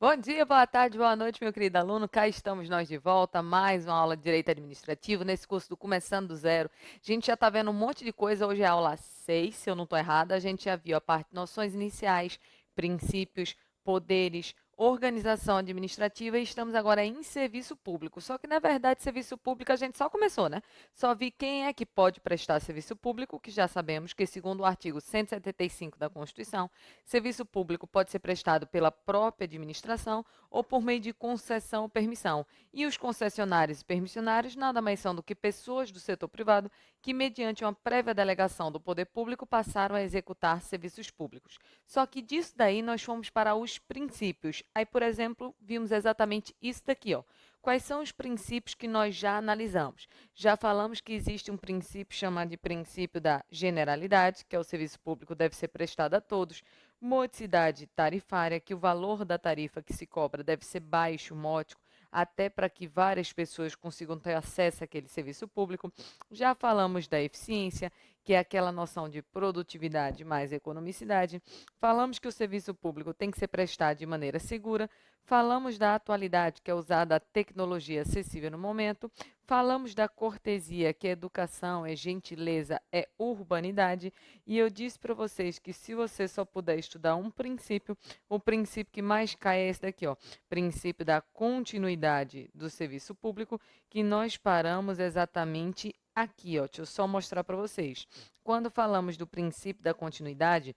Bom dia, boa tarde, boa noite, meu querido aluno. Cá estamos nós de volta, mais uma aula de Direito Administrativo, nesse curso do Começando do Zero. A gente já está vendo um monte de coisa, hoje é a aula 6, se eu não estou errada. A gente já viu a parte de noções iniciais, princípios, poderes, organização administrativa e estamos agora em serviço público. Só que, na verdade, serviço público a gente só começou, né? Só vi quem é que pode prestar serviço público, que já sabemos que, segundo o artigo 175 da Constituição, serviço público pode ser prestado pela própria administração ou por meio de concessão ou permissão. E os concessionários e permissionários nada mais são do que pessoas do setor privado que, mediante uma prévia delegação do poder público, passaram a executar serviços públicos. Só que disso daí nós fomos para os princípios. Aí, por exemplo, vimos exatamente isso daqui, ó. Quais são os princípios que nós já analisamos? Já falamos que existe um princípio chamado de princípio da generalidade, que é o serviço público deve ser prestado a todos. Modicidade tarifária, que o valor da tarifa que se cobra deve ser baixo, módico, até para que várias pessoas consigam ter acesso àquele serviço público. Já falamos da eficiência, que é aquela noção de produtividade mais economicidade. Falamos que o serviço público tem que ser prestado de maneira segura. Falamos da atualidade, que é usada a tecnologia acessível no momento. Falamos da cortesia, que é educação, é gentileza, é urbanidade. E eu disse para vocês que se você só puder estudar um princípio, o princípio que mais cai é esse daqui, ó, princípio da continuidade do serviço público, que nós paramos exatamente aqui, ó. Deixa eu só mostrar para vocês. Quando falamos do princípio da continuidade,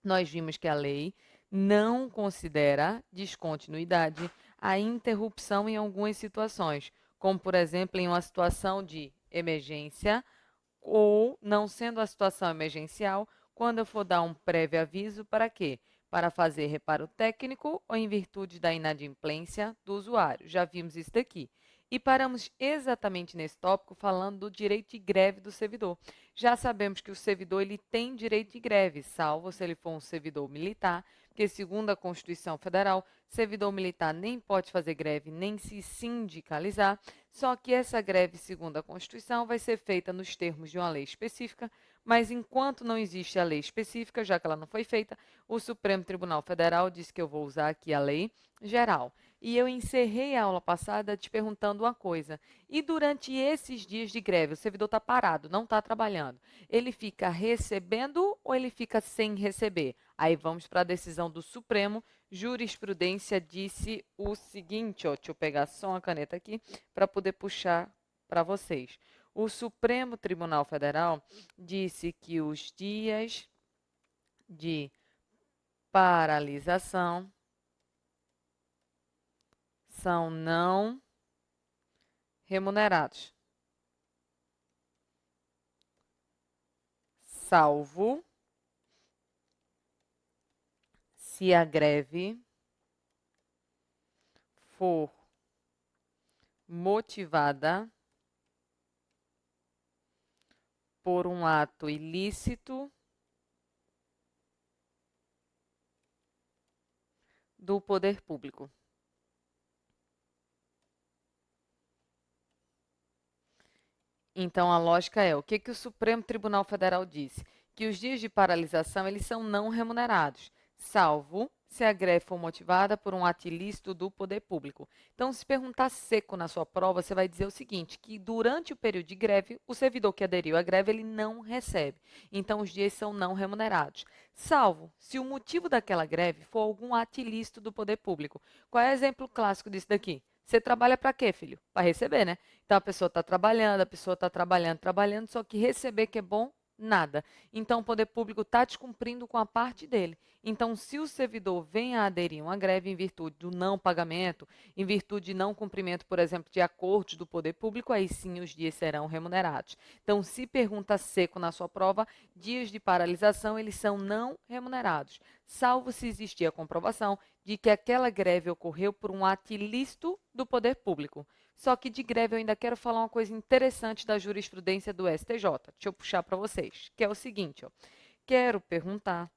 nós vimos que a lei não considera descontinuidade a interrupção em algumas situações, como, por exemplo, em uma situação de emergência ou, não sendo a situação emergencial, quando eu for dar um prévio aviso, para quê? Para fazer reparo técnico ou em virtude da inadimplência do usuário. Já vimos isso daqui. E paramos exatamente nesse tópico falando do direito de greve do servidor. Já sabemos que o servidor ele tem direito de greve, salvo se ele for um servidor militar, porque segundo a Constituição Federal, servidor militar nem pode fazer greve nem se sindicalizar, só que essa greve, segundo a Constituição, vai ser feita nos termos de uma lei específica, mas enquanto não existe a lei específica, já que ela não foi feita, o Supremo Tribunal Federal disse que eu vou usar aqui a lei geral. E eu encerrei a aula passada te perguntando uma coisa. E durante esses dias de greve, o servidor está parado, não está trabalhando. Ele fica recebendo ou ele fica sem receber? Aí vamos para a decisão do Supremo. Jurisprudência disse o seguinte, ó, deixa eu pegar só uma caneta aqui para poder puxar para vocês. O Supremo Tribunal Federal disse que os dias de paralisação são não remunerados, salvo se a greve for motivada por um ato ilícito do poder público. Então, a lógica é, o que, que o Supremo Tribunal Federal disse? Que os dias de paralisação, eles são não remunerados, salvo se a greve for motivada por um ato ilícito do poder público. Então, se perguntar seco na sua prova, você vai dizer o seguinte, que durante o período de greve, o servidor que aderiu à greve, ele não recebe. Então, os dias são não remunerados, salvo se o motivo daquela greve for algum ato ilícito do poder público. Qual é o exemplo clássico disso daqui? Você trabalha para quê, filho? Para receber, né? Então a pessoa está trabalhando, a pessoa está trabalhando, trabalhando, só que receber que é bom, nada. Então o poder público está descumprindo com a parte dele. Então, se o servidor vem a aderir a uma greve em virtude do não pagamento, em virtude de não cumprimento, por exemplo, de acordos do poder público, aí sim os dias serão remunerados. Então, se pergunta seco na sua prova, dias de paralisação, eles são não remunerados, salvo se existir a comprovação de que aquela greve ocorreu por um ato ilícito do poder público. Só que de greve eu ainda quero falar uma coisa interessante da jurisprudência do STJ. Deixa eu puxar para vocês, que é o seguinte, ó. Quero perguntar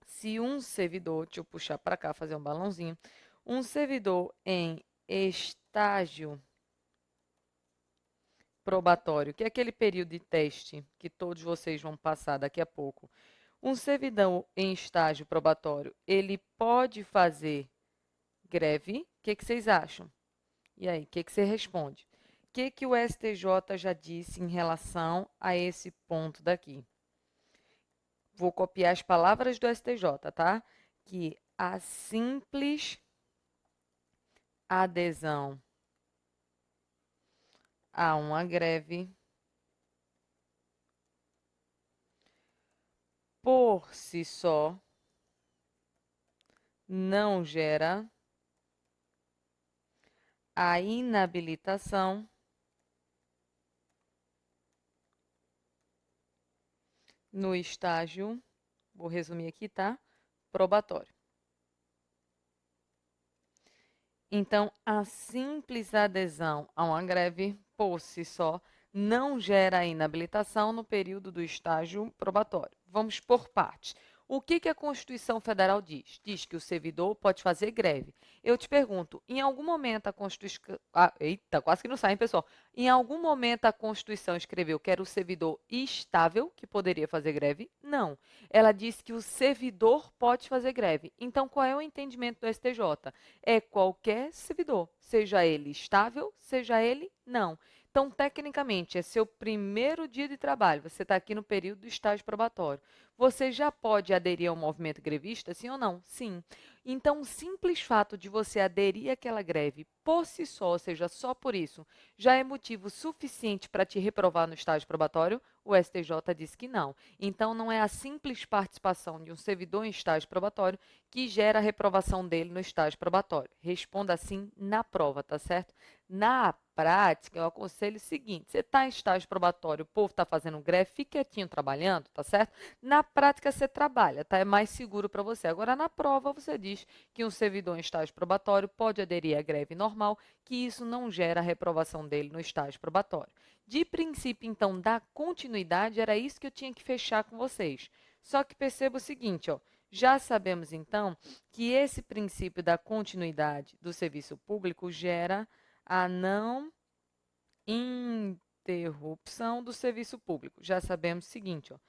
se um servidor, deixa eu puxar para cá, fazer um balãozinho, um servidor em estágio probatório, que é aquele período de teste que todos vocês vão passar daqui a pouco. Um servidor em estágio probatório, ele pode fazer greve. O que vocês acham? E aí, o que você responde? O que o STJ já disse em relação a esse ponto daqui? Vou copiar as palavras do STJ, tá? Que a simples adesão a uma greve por si só não gera a inabilitação no estágio, vou resumir aqui, tá? Probatório. Então, a simples adesão a uma greve por si só não gera inabilitação no período do estágio probatório. Vamos por partes. O que a Constituição Federal diz? Diz que o servidor pode fazer greve. Eu te pergunto, em algum momento a Constituição... eita, quase que não sai, hein, pessoal? Em algum momento a Constituição escreveu que era o servidor estável que poderia fazer greve? Não. Ela diz que o servidor pode fazer greve. Então, qual é o entendimento do STJ? É qualquer servidor, seja ele estável, seja ele não. Então, tecnicamente, é seu primeiro dia de trabalho, você está aqui no período do estágio probatório. Você já pode aderir ao movimento grevista, sim ou não? Sim. Então, o simples fato de você aderir àquela greve por si só, ou seja, só por isso, já é motivo suficiente para te reprovar no estágio probatório? O STJ diz que não. Então, não é a simples participação de um servidor em estágio probatório que gera a reprovação dele no estágio probatório. Responda assim na prova, tá certo? Na prática, eu aconselho o seguinte: você está em estágio probatório, o povo está fazendo greve, fique quietinho trabalhando, tá certo? Na prática, você trabalha, tá? É mais seguro para você. Agora, na prova, você diz que um servidor em estágio probatório pode aderir à greve normal, que isso não gera a reprovação dele no estágio probatório. De princípio, então, da continuidade, era isso que eu tinha que fechar com vocês. Só que perceba o seguinte, ó. Já sabemos, então, que esse princípio da continuidade do serviço público gera a não interrupção do serviço público. Já sabemos o seguinte, ó,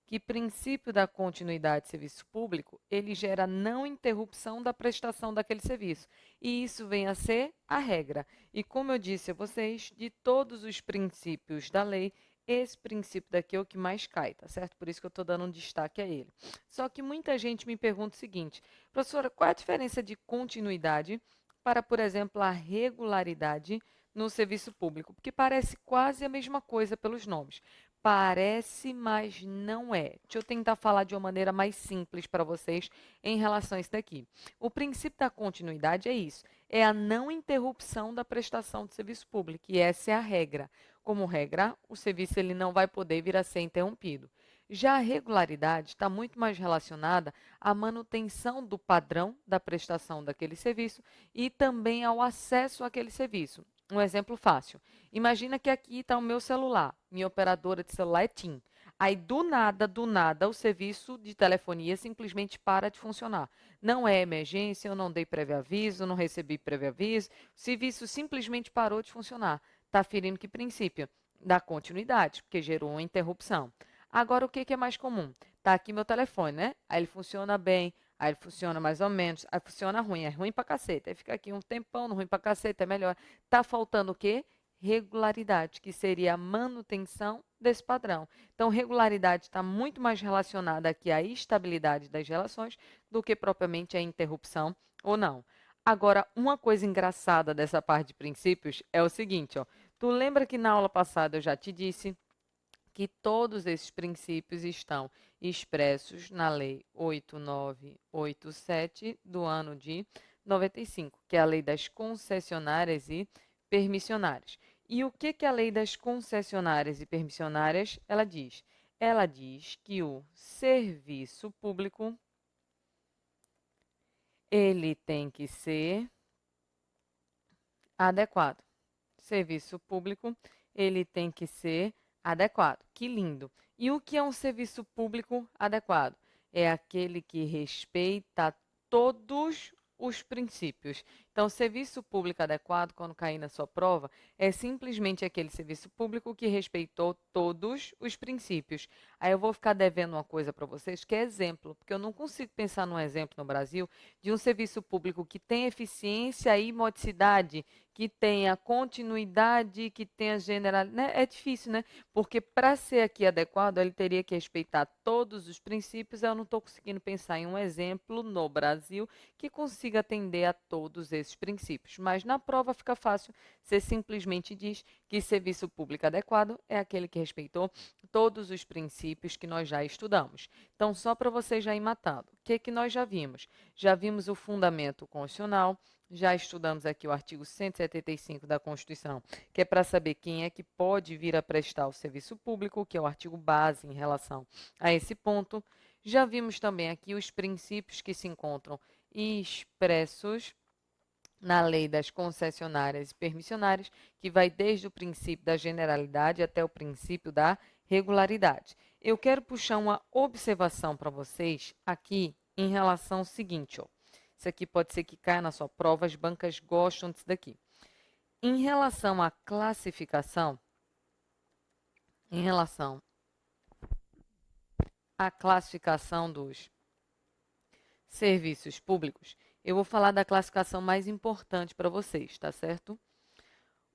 que princípio da continuidade do serviço público, ele gera não interrupção da prestação daquele serviço. E isso vem a ser a regra. E como eu disse a vocês, de todos os princípios da lei, esse princípio daqui é o que mais cai, tá certo? Por isso que eu estou dando um destaque a ele. Só que muita gente me pergunta o seguinte: professora, qual é a diferença de continuidade para, por exemplo, a regularidade no serviço público? Porque parece quase a mesma coisa pelos nomes. Parece, mas não é. Deixa eu tentar falar de uma maneira mais simples para vocês em relação a isso daqui. O princípio da continuidade é isso, é a não interrupção da prestação de serviço público, e essa é a regra. Como regra, o serviço ele não vai poder vir a ser interrompido. Já a regularidade está muito mais relacionada à manutenção do padrão da prestação daquele serviço e também ao acesso àquele serviço. Um exemplo fácil. Imagina que aqui está o meu celular, minha operadora de celular é TIM. Aí, do nada, o serviço de telefonia simplesmente para de funcionar. Não é emergência, eu não dei prévio aviso, não recebi prévio aviso, o serviço simplesmente parou de funcionar. Está ferindo que princípio? Da continuidade, porque gerou uma interrupção. Agora, o que é mais comum? Está aqui meu telefone, né? Aí ele funciona bem, aí ele funciona mais ou menos, aí funciona ruim, é ruim pra caceta. Aí fica aqui um tempão, no ruim pra caceta, é melhor. Tá faltando o quê? Regularidade, que seria a manutenção desse padrão. Então, regularidade está muito mais relacionada aqui à estabilidade das relações do que propriamente à interrupção ou não. Agora, uma coisa engraçada dessa parte de princípios é o seguinte, ó. Tu lembra que na aula passada eu já te disse que todos esses princípios estão expressos na Lei 8987 do ano de 95, que é a Lei das Concessionárias e Permissionárias. E o que a Lei das Concessionárias e Permissionárias ela diz? Ela diz que o serviço público ele tem que ser adequado. Serviço público ele tem que ser adequado. Que lindo! E o que é um serviço público adequado? É aquele que respeita todos os princípios, Então, serviço público adequado, quando cair na sua prova, é simplesmente aquele serviço público que respeitou todos os princípios. Aí eu vou ficar devendo uma coisa para vocês, que é exemplo, porque eu não consigo pensar num exemplo no Brasil de um serviço público que tem eficiência e modicidade, que tenha continuidade, que tenha generalidade. Né? É difícil, né? Porque para ser aqui adequado, ele teria que respeitar todos os princípios. Eu não estou conseguindo pensar em um exemplo no Brasil que consiga atender a todos esses princípios. Mas na prova fica fácil, você simplesmente diz que serviço público adequado é aquele que respeitou todos os princípios que nós já estudamos. Então, só para você já ir matando, o que nós já vimos? Já vimos o fundamento constitucional, já estudamos aqui o artigo 175 da Constituição, que é para saber quem é que pode vir a prestar o serviço público, que é o artigo base em relação a esse ponto. Já vimos também aqui os princípios que se encontram expressos na lei das concessionárias e permissionárias, que vai desde o princípio da generalidade até o princípio da regularidade. Eu quero puxar uma observação para vocês aqui em relação ao seguinte, ó. Isso aqui pode ser que caia na sua prova, as bancas gostam disso daqui. Em relação à classificação, em relação à classificação dos serviços públicos, eu vou falar da classificação mais importante para vocês, tá certo?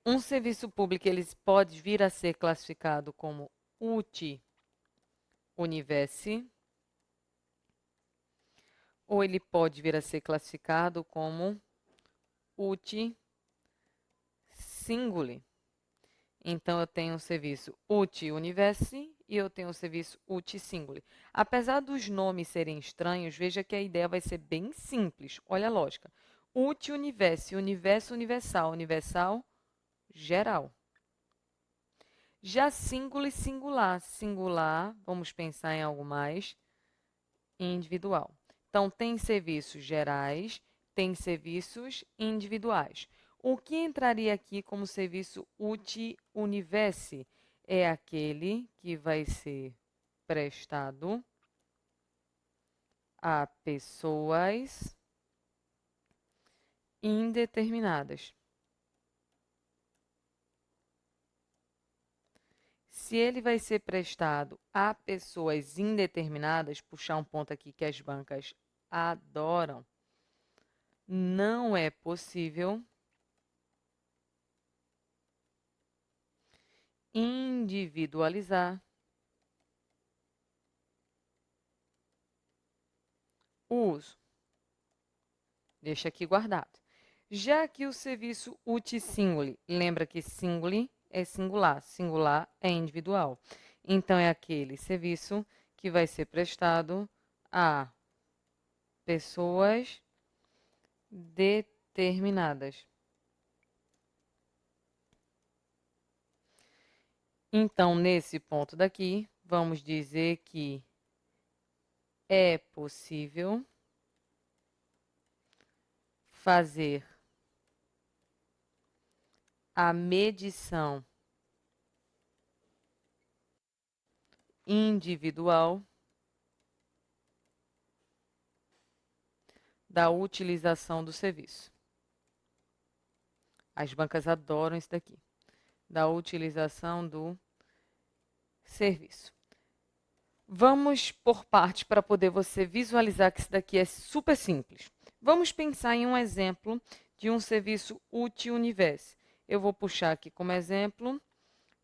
Um serviço público, ele pode vir a ser classificado como uti universi, ou ele pode vir a ser classificado como uti singuli. Então, eu tenho o serviço uti universi e eu tenho o serviço uti singuli. Apesar dos nomes serem estranhos, veja que a ideia vai ser bem simples. Olha a lógica. Uti universi, universo universal, universal geral. Já singuli, singular. Singular, vamos pensar em algo mais individual. Então, tem serviços gerais, tem serviços individuais. O que entraria aqui como serviço uti universi é aquele que vai ser prestado a pessoas indeterminadas. Se ele vai ser prestado a pessoas indeterminadas, puxar um ponto aqui que as bancas adoram, não é possível individualizar o uso. Deixa aqui guardado. Já que o serviço uti singuli, lembra que singuli é singular, singular é individual. Então, é aquele serviço que vai ser prestado a pessoas determinadas. Então, nesse ponto daqui, vamos dizer que é possível fazer a medição individual da utilização do serviço. As bancas adoram isso daqui, da utilização do serviço. Vamos por partes para poder você visualizar que isso daqui é super simples. Vamos pensar em um exemplo de um serviço uti universi. Eu vou puxar aqui como exemplo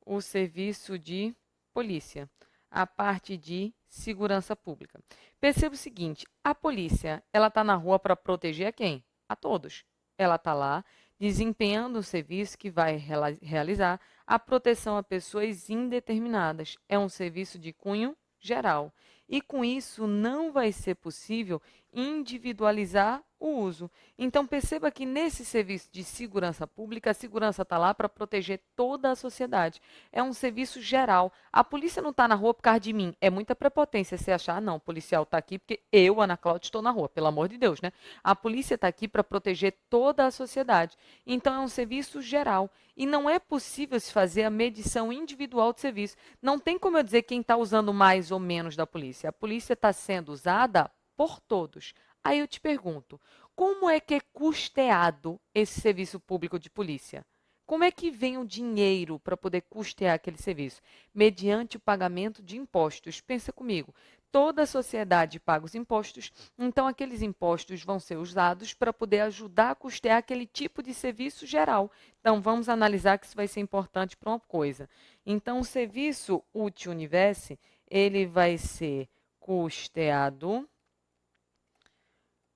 o serviço de polícia, a parte de segurança pública. Perceba o seguinte, a polícia, ela está na rua para proteger a quem? A todos. Ela está lá desempenhando um serviço que vai realizar a proteção a pessoas indeterminadas. É um serviço de cunho geral. E com isso não vai ser possível individualizar o uso. Então perceba que nesse serviço de segurança pública, a segurança está lá para proteger toda a sociedade. É um serviço geral. A polícia não está na rua por causa de mim. É muita prepotência você achar, não, o policial está aqui porque eu, Ana Cláudia, estou na rua. Pelo amor de Deus, né? A polícia está aqui para proteger toda a sociedade. Então é um serviço geral. E não é possível se fazer a medição individual de serviço. Não tem como eu dizer quem está usando mais ou menos da polícia. A polícia está sendo usada por todos. Aí eu te pergunto, como é que é custeado esse serviço público de polícia? Como é que vem o dinheiro para poder custear aquele serviço? Mediante o pagamento de impostos. Pensa comigo, toda a sociedade paga os impostos, então aqueles impostos vão ser usados para poder ajudar a custear aquele tipo de serviço geral. Então, vamos analisar que isso vai ser importante para uma coisa. Então, o serviço útil universe, ele vai ser custeado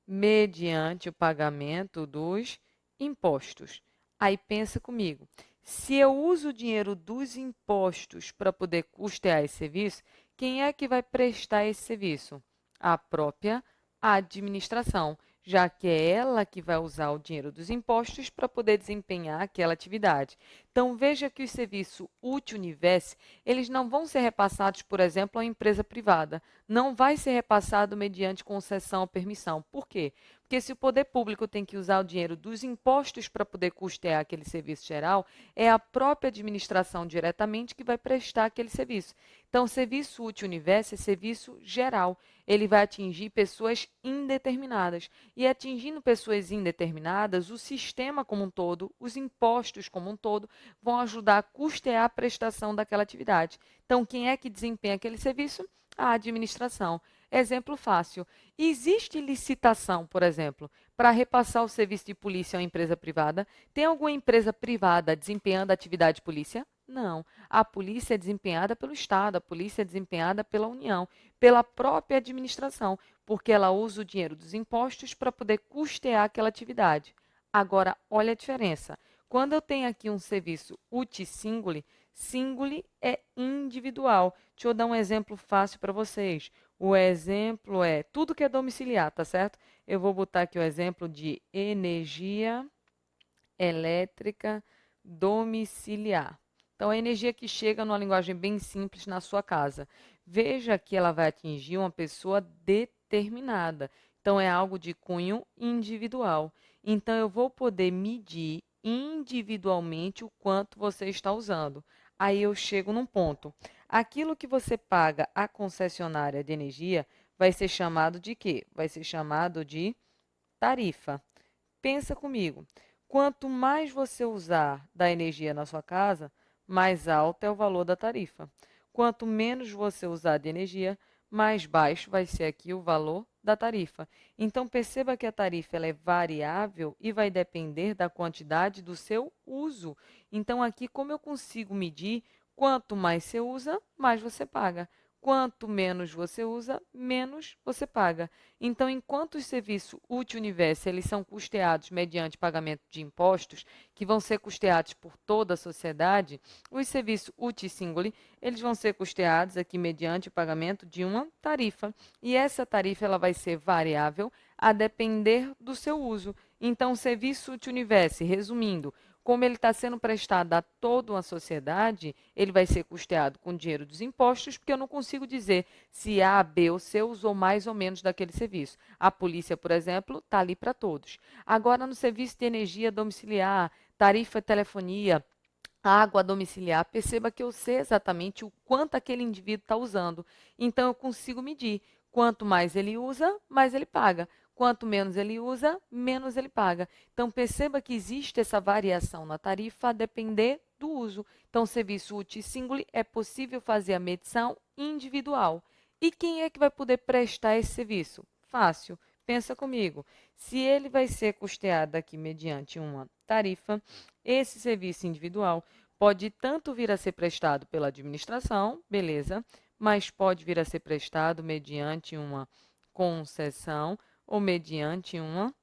mediante o pagamento dos impostos. Aí pensa comigo, se eu uso o dinheiro dos impostos para poder custear esse serviço, quem é que vai prestar esse serviço? A própria administração, já que é ela que vai usar o dinheiro dos impostos para poder desempenhar aquela atividade. Então, veja que o serviço útil universe, eles não vão ser repassados, por exemplo, a uma empresa privada. Não vai ser repassado mediante concessão ou permissão. Por quê? Porque se o poder público tem que usar o dinheiro dos impostos para poder custear aquele serviço geral, é a própria administração diretamente que vai prestar aquele serviço. Então, o serviço útil universo é serviço geral. Ele vai atingir pessoas indeterminadas. E atingindo pessoas indeterminadas, o sistema como um todo, os impostos como um todo, vão ajudar a custear a prestação daquela atividade. Então, quem é que desempenha aquele serviço? A administração. Exemplo fácil. Existe licitação, por exemplo, para repassar o serviço de polícia a uma empresa privada? Tem alguma empresa privada desempenhando a atividade de polícia? Não. A polícia é desempenhada pelo Estado, a polícia é desempenhada pela União, pela própria administração, porque ela usa o dinheiro dos impostos para poder custear aquela atividade. Agora, olha a diferença. Quando eu tenho aqui um serviço uti singuli, singuli é individual. Deixa eu dar um exemplo fácil para vocês. O exemplo é tudo que é domiciliar, tá certo? Eu vou botar aqui o exemplo de energia elétrica domiciliar. Então, a energia que chega numa linguagem bem simples na sua casa. Veja que ela vai atingir uma pessoa determinada. Então, é algo de cunho individual. Então, eu vou poder medir individualmente o quanto você está usando. Aí eu chego num ponto. Aquilo que você paga à concessionária de energia vai ser chamado de quê? Vai ser chamado de tarifa. Pensa comigo. Quanto mais você usar da energia na sua casa, mais alto é o valor da tarifa. Quanto menos você usar de energia, mais baixo vai ser aqui o valor da tarifa. Então, perceba que a tarifa ela é variável e vai depender da quantidade do seu uso. Então, aqui, como eu consigo medir, quanto mais você usa, mais você paga. Quanto menos você usa, menos você paga. Então, enquanto os serviços útil universo eles são custeados mediante pagamento de impostos, que vão ser custeados por toda a sociedade, os serviços útil singuli, eles vão ser custeados aqui mediante o pagamento de uma tarifa. E essa tarifa ela vai ser variável a depender do seu uso. Então, o serviço útil universo, resumindo, como ele está sendo prestado a toda uma sociedade, ele vai ser custeado com dinheiro dos impostos, porque eu não consigo dizer se A, B ou C usou mais ou menos daquele serviço. A polícia, por exemplo, está ali para todos. Agora, no serviço de energia domiciliar, tarifa de telefonia, água domiciliar, perceba que eu sei exatamente o quanto aquele indivíduo está usando. Então, eu consigo medir. Quanto mais ele usa, mais ele paga. Quanto menos ele usa, menos ele paga. Então, perceba que existe essa variação na tarifa a depender do uso. Então, serviço útil e singuli é possível fazer a medição individual. E quem é que vai poder prestar esse serviço? Fácil. Pensa comigo. Se ele vai ser custeado aqui mediante uma tarifa, esse serviço individual pode tanto vir a ser prestado pela administração, beleza, mas pode vir a ser prestado mediante uma concessão ou mediante uma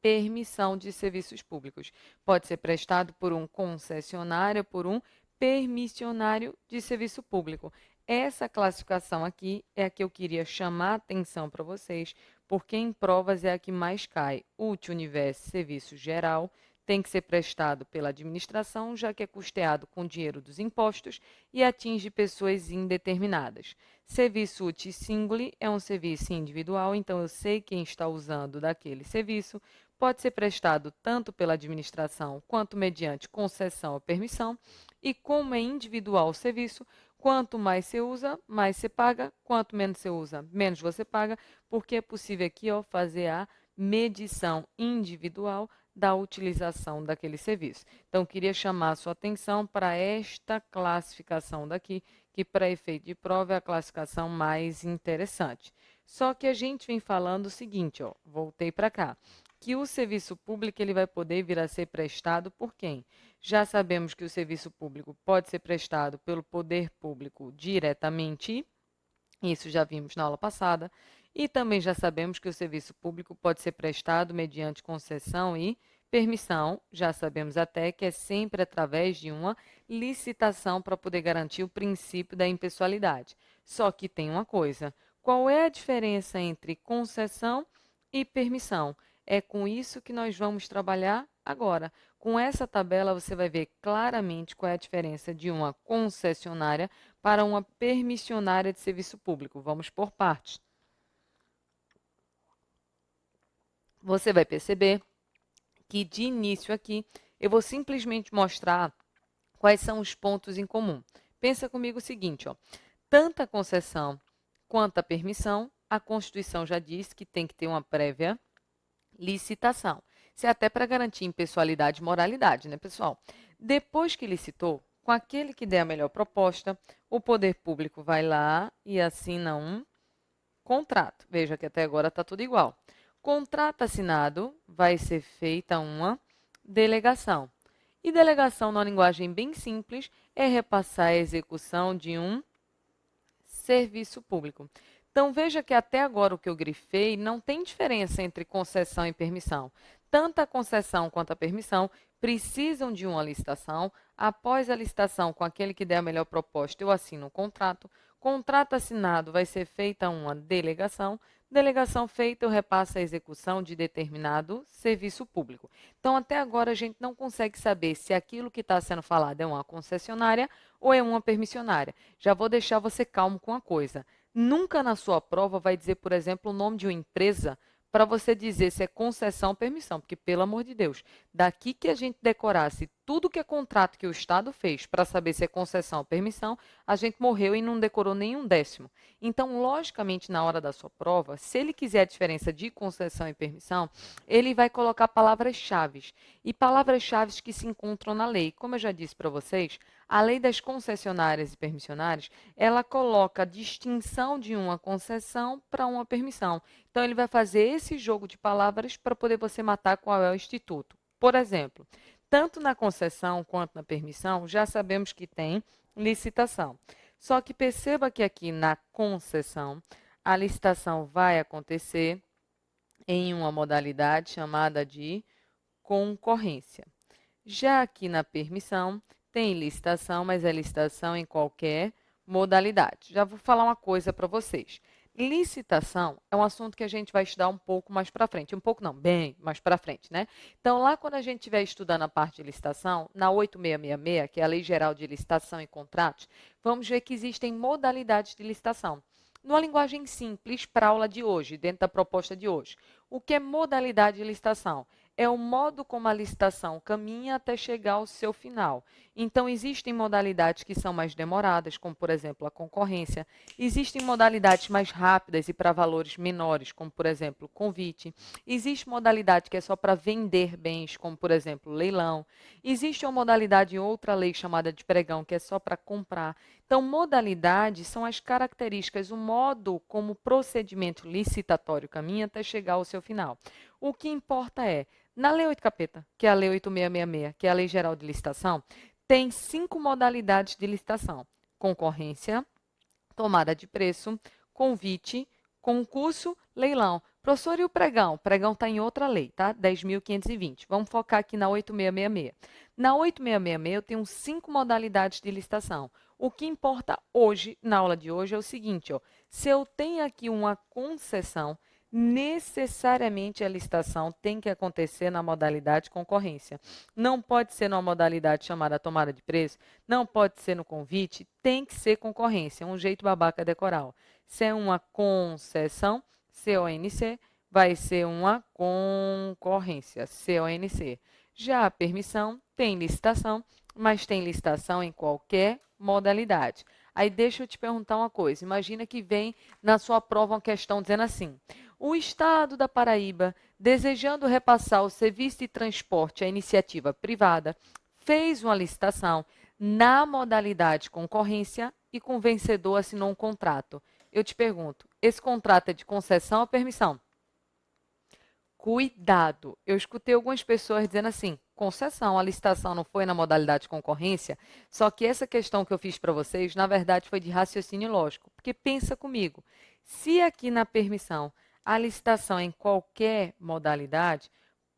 permissão de serviços públicos. Pode ser prestado por um concessionário, por um permissionário de serviço público. Essa classificação aqui é a que eu queria chamar a atenção para vocês, porque em provas é a que mais cai. Útil universo serviço geral tem que ser prestado pela administração, já que é custeado com dinheiro dos impostos e atinge pessoas indeterminadas. Serviço útil singuli é um serviço individual, então eu sei quem está usando daquele serviço. Pode ser prestado tanto pela administração quanto mediante concessão ou permissão. E como é individual o serviço, quanto mais você usa, mais você paga. Quanto menos você usa, menos você paga, porque é possível aqui fazer a medição individual da utilização daquele serviço. Então, queria chamar a sua atenção para esta classificação daqui, que para efeito de prova é a classificação mais interessante. Só que a gente vem falando o seguinte, ó, voltei para cá, que o serviço público ele vai poder vir a ser prestado por quem? Já sabemos que o serviço público pode ser prestado pelo poder público diretamente, isso já vimos na aula passada, e também já sabemos que o serviço público pode ser prestado mediante concessão e permissão, já sabemos até que é sempre através de uma licitação para poder garantir o princípio da impessoalidade. Só que tem uma coisa, qual é a diferença entre concessão e permissão? É com isso que nós vamos trabalhar agora. Com essa tabela, você vai ver claramente qual é a diferença de uma concessionária para uma permissionária de serviço público. Vamos por partes. Você vai perceber que, de início aqui, eu vou simplesmente mostrar quais são os pontos em comum. Pensa comigo o seguinte, ó, tanto a concessão quanto a permissão, a Constituição já diz que tem que ter uma prévia licitação. Isso é até para garantir impessoalidade e moralidade, né, pessoal? Depois que licitou, com aquele que der a melhor proposta, o poder público vai lá e assina um contrato. Veja que até agora está tudo igual. Contrato assinado, vai ser feita uma delegação. E delegação, numa linguagem bem simples, é repassar a execução de um serviço público. Então, veja que até agora o que eu grifei não tem diferença entre concessão e permissão. Tanto a concessão quanto a permissão precisam de uma licitação. Após a licitação, com aquele que der a melhor proposta, eu assino um contrato. Contrato assinado, vai ser feita uma delegação. Delegação feita, eu repasso a execução de determinado serviço público. Então, até agora, a gente não consegue saber se aquilo que está sendo falado é uma concessionária ou é uma permissionária. Já vou deixar você calmo com uma coisa. Nunca na sua prova vai dizer, por exemplo, o nome de uma empresa para você dizer se é concessão ou permissão, porque, pelo amor de Deus, daqui que a gente decorasse tudo que é contrato que o Estado fez para saber se é concessão ou permissão, a gente morreu e não decorou nenhum décimo. Então, logicamente, na hora da sua prova, se ele quiser a diferença de concessão e permissão, ele vai colocar palavras-chave. E palavras-chave que se encontram na lei. Como eu já disse para vocês, a lei das concessionárias e permissionárias, ela coloca a distinção de uma concessão para uma permissão. Então, ele vai fazer esse jogo de palavras para poder você matar qual é o instituto. Por exemplo, tanto na concessão quanto na permissão, já sabemos que tem licitação. Só que perceba que aqui na concessão, a licitação vai acontecer em uma modalidade chamada de concorrência. Já aqui na permissão, tem licitação, mas é licitação em qualquer modalidade. Já vou falar uma coisa para vocês. Licitação é um assunto que a gente vai estudar um pouco mais para frente. Um pouco não, bem mais para frente, né? Então, lá quando a gente estiver estudando a parte de licitação, na 8666, que é a Lei Geral de Licitação e Contratos, vamos ver que existem modalidades de licitação. Numa linguagem simples para a aula de hoje, dentro da proposta de hoje. O que é modalidade de licitação? É o modo como a licitação caminha até chegar ao seu final. Então, existem modalidades que são mais demoradas, como, por exemplo, a concorrência. Existem modalidades mais rápidas e para valores menores, como, por exemplo, convite. Existe modalidade que é só para vender bens, como, por exemplo, leilão. Existe uma modalidade em outra lei chamada de pregão, que é só para comprar. Então, modalidades são as características, o modo como o procedimento licitatório caminha até chegar ao seu final. O que importa é, na Lei 8 Capeta, que é a Lei 8666, que é a Lei Geral de Licitação, tem 5 modalidades de licitação: concorrência, tomada de preço, convite, concurso, leilão. Professor, e o pregão? O pregão está em outra lei, tá? 10.520. Vamos focar aqui na 8666. Na 8666, eu tenho 5 modalidades de licitação. O que importa hoje, na aula de hoje, é o seguinte, ó, se eu tenho aqui uma concessão, necessariamente a licitação tem que acontecer na modalidade concorrência. Não pode ser numa modalidade chamada tomada de preço, não pode ser no convite, tem que ser concorrência, é um jeito babaca decorar. Se é uma concessão, CONC, vai ser uma concorrência, CONC. Já a permissão tem licitação, mas tem licitação em qualquer modalidade. Aí deixa eu te perguntar uma coisa. Imagina que vem na sua prova uma questão dizendo assim: O Estado da Paraíba, desejando repassar o serviço de transporte à iniciativa privada, fez uma licitação na modalidade concorrência e com o vencedor assinou um contrato. Eu te pergunto, esse contrato é de concessão ou permissão? Cuidado! Eu escutei algumas pessoas dizendo assim, concessão, a licitação não foi na modalidade de concorrência, só que essa questão que eu fiz para vocês, na verdade, foi de raciocínio lógico, porque pensa comigo, se aqui na permissão a licitação é em qualquer modalidade,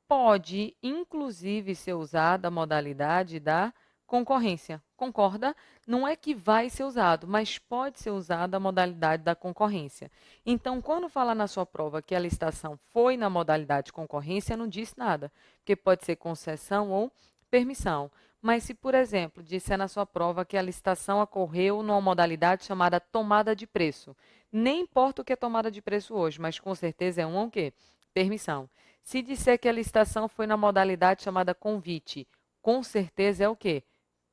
pode, inclusive, ser usada a modalidade da concorrência. Concorda? Não é que vai ser usado, mas pode ser usada a modalidade da concorrência. Então, quando falar na sua prova que a licitação foi na modalidade de concorrência, não diz nada, porque pode ser concessão ou permissão. Mas se, por exemplo, disser na sua prova que a licitação ocorreu numa modalidade chamada tomada de preço, nem importa o que é tomada de preço hoje, mas com certeza é um o quê? Permissão. Se disser que a licitação foi na modalidade chamada convite, com certeza é o quê?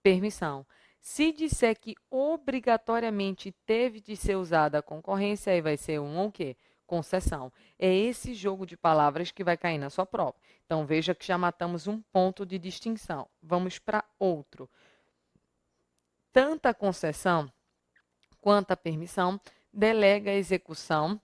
Permissão. Se disser que obrigatoriamente teve de ser usada a concorrência, aí vai ser um o quê? Concessão. É esse jogo de palavras que vai cair na sua prova. Então, veja que já matamos um ponto de distinção. Vamos para outro. Tanto a concessão quanto a permissão delega a execução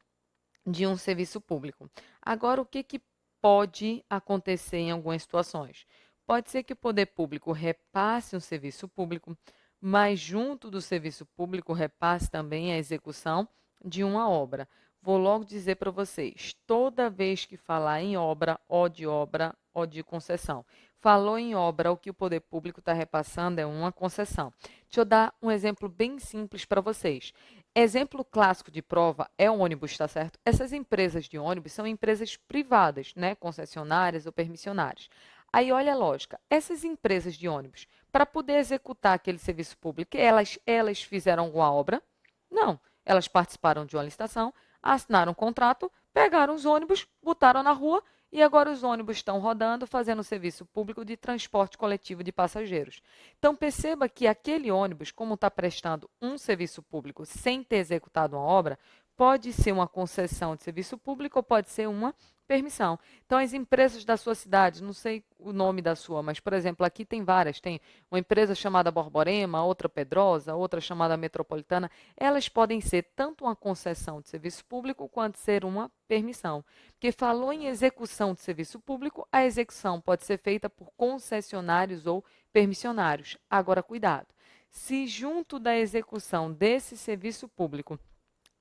de um serviço público. Agora, o que pode acontecer em algumas situações? Pode ser que o poder público repasse um serviço público, mas junto do serviço público repasse também a execução de uma obra. Vou logo dizer para vocês, toda vez que falar em obra ou de concessão, falou em obra, o que o poder público está repassando é uma concessão. Deixa eu dar um exemplo bem simples para vocês. Exemplo clássico de prova é o ônibus, tá certo? Essas empresas de ônibus são empresas privadas, né? Concessionárias ou permissionárias. Aí olha a lógica, essas empresas de ônibus, para poder executar aquele serviço público, elas fizeram alguma obra? Não. Elas participaram de uma licitação, assinaram um contrato, pegaram os ônibus, botaram na rua e agora os ônibus estão rodando, fazendo serviço público de transporte coletivo de passageiros. Então, perceba que aquele ônibus, como está prestando um serviço público sem ter executado uma obra, pode ser uma concessão de serviço público ou pode ser uma permissão. Então, as empresas da sua cidade, não sei o nome da sua, mas, por exemplo, aqui tem várias. Tem uma empresa chamada Borborema, outra Pedrosa, outra chamada Metropolitana. Elas podem ser tanto uma concessão de serviço público quanto ser uma permissão. Porque falou em execução de serviço público, a execução pode ser feita por concessionários ou permissionários. Agora, cuidado. Se junto da execução desse serviço público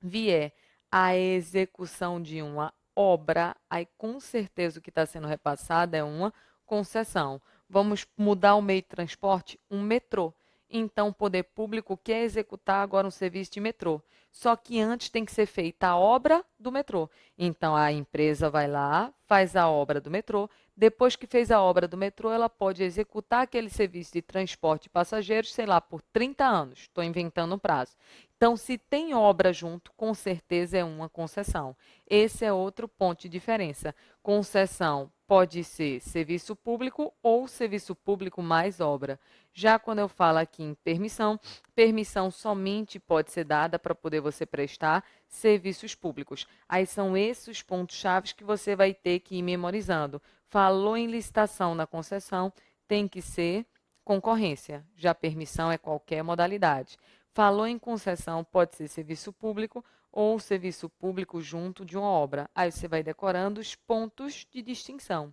vier a execução de uma obra, aí com certeza o que está sendo repassado é uma concessão. Vamos mudar o meio de transporte? Um metrô. Então, o poder público quer executar agora um serviço de metrô. Só que antes tem que ser feita a obra do metrô. Então, a empresa vai lá, faz a obra do metrô. Depois que fez a obra do metrô, ela pode executar aquele serviço de transporte de passageiros, sei lá, por 30 anos. Estou inventando um prazo. Então, se tem obra junto, com certeza é uma concessão. Esse é outro ponto de diferença. Concessão pode ser serviço público ou serviço público mais obra. Já quando eu falo aqui em permissão, permissão somente pode ser dada para poder você prestar serviços públicos. Aí são esses os pontos-chave que você vai ter que ir memorizando. Falou em licitação na concessão, tem que ser concorrência. Já permissão é qualquer modalidade. Falou em concessão, pode ser serviço público ou serviço público junto de uma obra. Aí você vai decorando os pontos de distinção.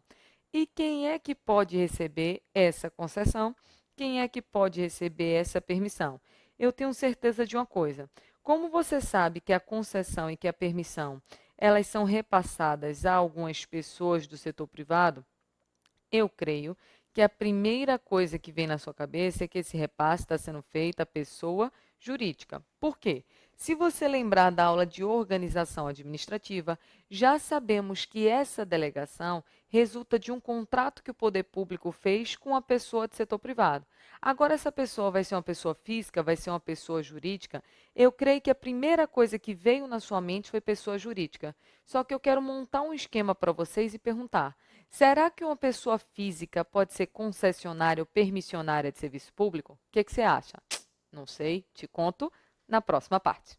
E quem é que pode receber essa concessão? Quem é que pode receber essa permissão? Eu tenho certeza de uma coisa. Como você sabe que a concessão e que a permissão, elas são repassadas a algumas pessoas do setor privado, eu creio que a primeira coisa que vem na sua cabeça é que esse repasse está sendo feito à pessoa jurídica. Por quê? Se você lembrar da aula de organização administrativa, já sabemos que essa delegação resulta de um contrato que o poder público fez com a pessoa do setor privado. Agora, essa pessoa vai ser uma pessoa física, vai ser uma pessoa jurídica? Eu creio que a primeira coisa que veio na sua mente foi pessoa jurídica. Só que eu quero montar um esquema para vocês e perguntar: será que uma pessoa física pode ser concessionária ou permissionária de serviço público? O que você acha? Não sei, te conto na próxima parte.